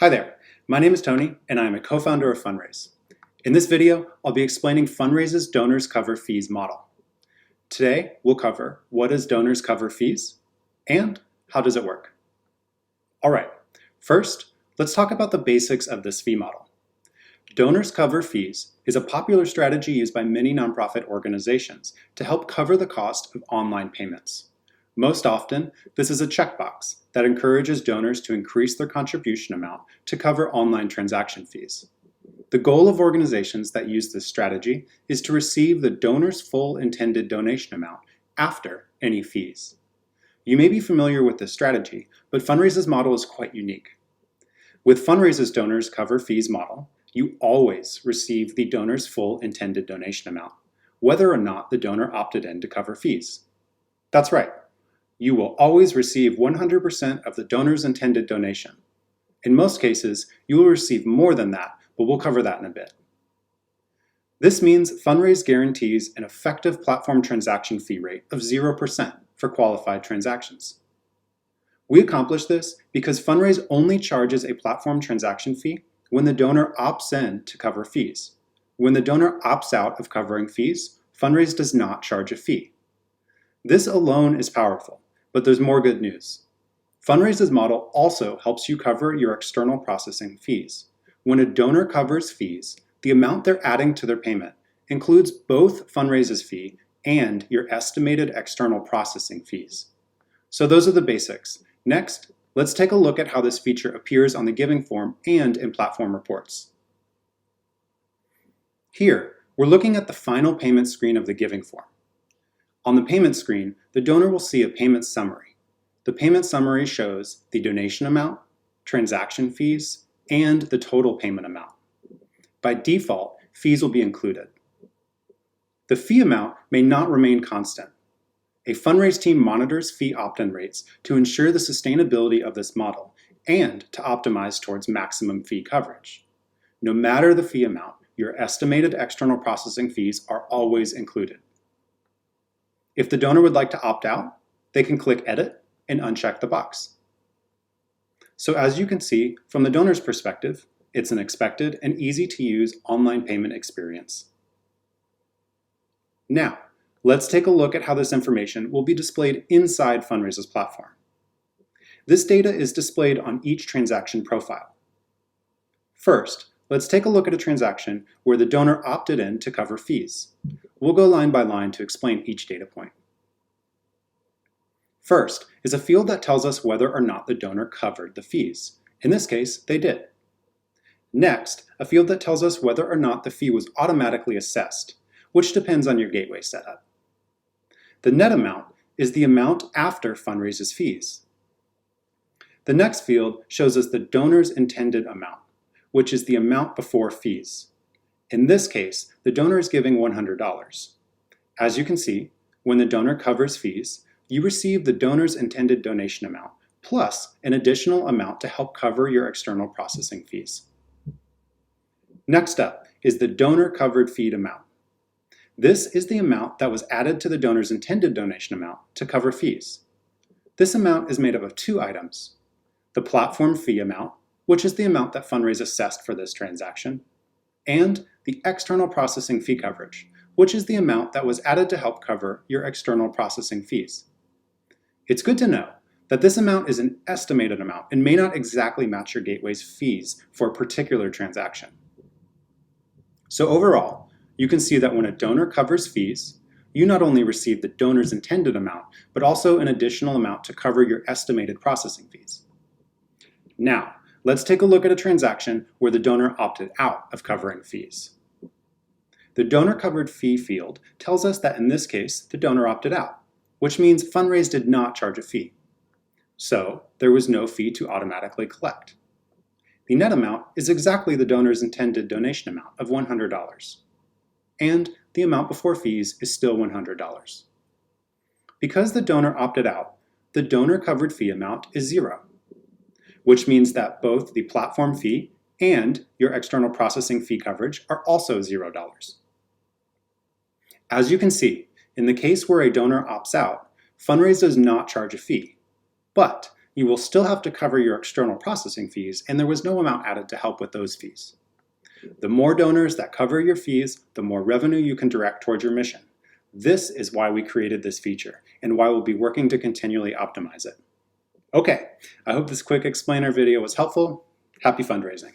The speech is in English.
Hi there, my name is Tony and I am a co-founder of Funraise. In this video, I'll be explaining Funraise's Donors Cover Fees model. Today, we'll cover what is Donors Cover Fees and how does it work. All right, first, let's talk about the basics of this fee model. Donors Cover Fees is a popular strategy used by many nonprofit organizations to help cover the cost of online payments. Most often, this is a checkbox that encourages donors to increase their contribution amount to cover online transaction fees. The goal of organizations that use this strategy is to receive the donor's full intended donation amount after any fees. You may be familiar with this strategy, but Funraise's model is quite unique. With Funraise's Donors Cover Fees model, you always receive the donor's full intended donation amount, whether or not the donor opted in to cover fees. That's right. You will always receive 100% of the donor's intended donation. In most cases, you will receive more than that, but we'll cover that in a bit. This means Funraise guarantees an effective platform transaction fee rate of 0% for qualified transactions. We accomplish this because Funraise only charges a platform transaction fee when the donor opts in to cover fees. When the donor opts out of covering fees, Funraise does not charge a fee. This alone is powerful. But there's more good news. Funraise's model also helps you cover your external processing fees. When a donor covers fees, the amount they're adding to their payment includes both Funraise's fee and your estimated external processing fees. So those are the basics. Next, let's take a look at how this feature appears on the giving form and in platform reports. Here, we're looking at the final payment screen of the giving form. On the payment screen, the donor will see a payment summary. The payment summary shows the donation amount, transaction fees, and the total payment amount. By default, fees will be included. The fee amount may not remain constant. A Funraise team monitors fee opt-in rates to ensure the sustainability of this model and to optimize towards maximum fee coverage. No matter the fee amount, your estimated external processing fees are always included. If the donor would like to opt out, they can click Edit and uncheck the box. So as you can see, from the donor's perspective, it's an expected and easy to use online payment experience. Now, let's take a look at how this information will be displayed inside Funraise's platform. This data is displayed on each transaction profile. First, let's take a look at a transaction where the donor opted in to cover fees. We'll go line by line to explain each data point. First is a field that tells us whether or not the donor covered the fees. In this case, they did. Next, a field that tells us whether or not the fee was automatically assessed, which depends on your gateway setup. The net amount is the amount after Funraise's fees. The next field shows us the donor's intended amount, which is the amount before fees. In this case, the donor is giving $100. As you can see, when the donor covers fees, you receive the donor's intended donation amount, plus an additional amount to help cover your external processing fees. Next up is the donor covered fee amount. This is the amount that was added to the donor's intended donation amount to cover fees. This amount is made up of two items: the platform fee amount, which is the amount that Funraise assessed for this transaction, and the external processing fee coverage, which is the amount that was added to help cover your external processing fees. It's good to know that this amount is an estimated amount and may not exactly match your gateway's fees for a particular transaction. So overall, you can see that when a donor covers fees, you not only receive the donor's intended amount, but also an additional amount to cover your estimated processing fees. Now, let's take a look at a transaction where the donor opted out of covering fees. The donor covered fee field tells us that in this case, the donor opted out, which means Funraise did not charge a fee. So there was no fee to automatically collect. The net amount is exactly the donor's intended donation amount of $100. And the amount before fees is still $100. Because the donor opted out, the donor covered fee amount is 0. Which means that both the platform fee and your external processing fee coverage are also $0. As you can see, in the case where a donor opts out, Funraise does not charge a fee, but You will still have to cover your external processing fees, and there was no amount added to help with those fees. The more donors that cover your fees, the more revenue you can direct towards your mission. This is why we created this feature, and why we'll be working to continually optimize it. Okay, I hope this quick explainer video was helpful. Happy fundraising!